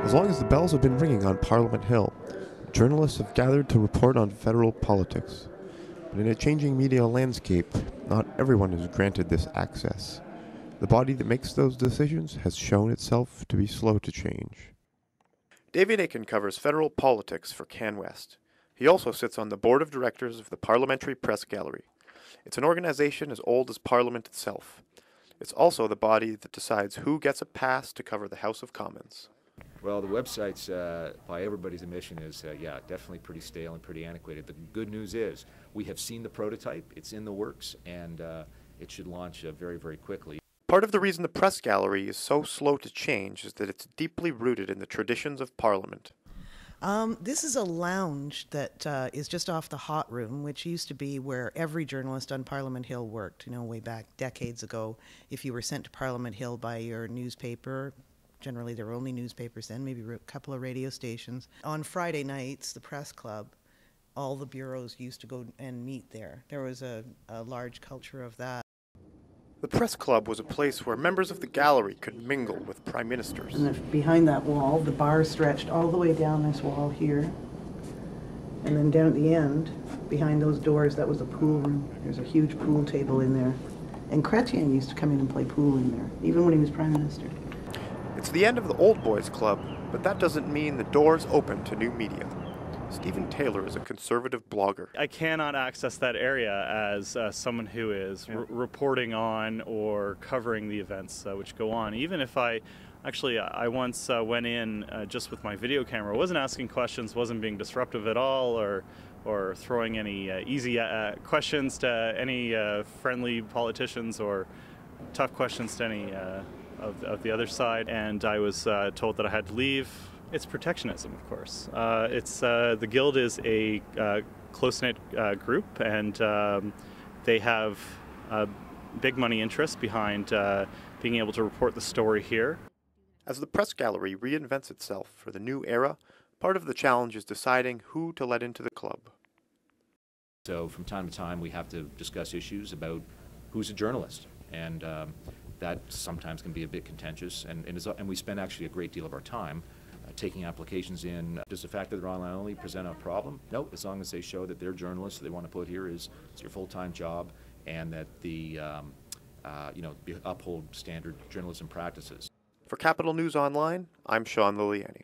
As long as the bells have been ringing on Parliament Hill, journalists have gathered to report on federal politics. But in a changing media landscape, not everyone is granted this access. The body that makes those decisions has shown itself to be slow to change. David Aiken covers federal politics for CanWest. He also sits on the board of directors of the Parliamentary Press Gallery. It's an organization as old as Parliament itself. It's also the body that decides who gets a pass to cover the House of Commons. Well, the website's, by everybody's admission, is, definitely pretty stale and pretty antiquated. The good news is we have seen the prototype, it's in the works, and it should launch very, very quickly. Part of the reason the Press Gallery is so slow to change is that it's deeply rooted in the traditions of Parliament. This is a lounge that is just off the hot room, which used to be where every journalist on Parliament Hill worked, way back decades ago. If you were sent to Parliament Hill by your newspaper, generally there were only newspapers then, maybe a couple of radio stations. On Friday nights, the press club, all the bureaus used to go and meet there. There was a large culture of that. The press club was a place where members of the gallery could mingle with prime ministers. And behind that wall, the bar stretched all the way down this wall here. And then down at the end, behind those doors, that was a pool room. There's a huge pool table in there. And Chrétien used to come in and play pool in there, even when he was prime minister. It's the end of the Old Boys Club, but that doesn't mean the door's open to new media. Stephen Taylor is a conservative blogger. I cannot access that area as someone who is reporting on or covering the events which go on. Even if I once went in just with my video camera, wasn't asking questions, wasn't being disruptive at all, or throwing any easy questions to any friendly politicians or tough questions to any of the other side. And I was told that I had to leave. It's protectionism, of course. The Guild is a close-knit group, and they have big money interests behind being able to report the story here. As the Press Gallery reinvents itself for the new era, part of the challenge is deciding who to let into the club. So from time to time we have to discuss issues about who's a journalist, and that sometimes can be a bit contentious, and we spend actually a great deal of our time taking applications in. Does the fact that they're online only present a problem? No, as long as they show that their journalists they want to put here is your full-time job, and that the uphold standard journalism practices. For Capital News Online, I'm Sean Liliani.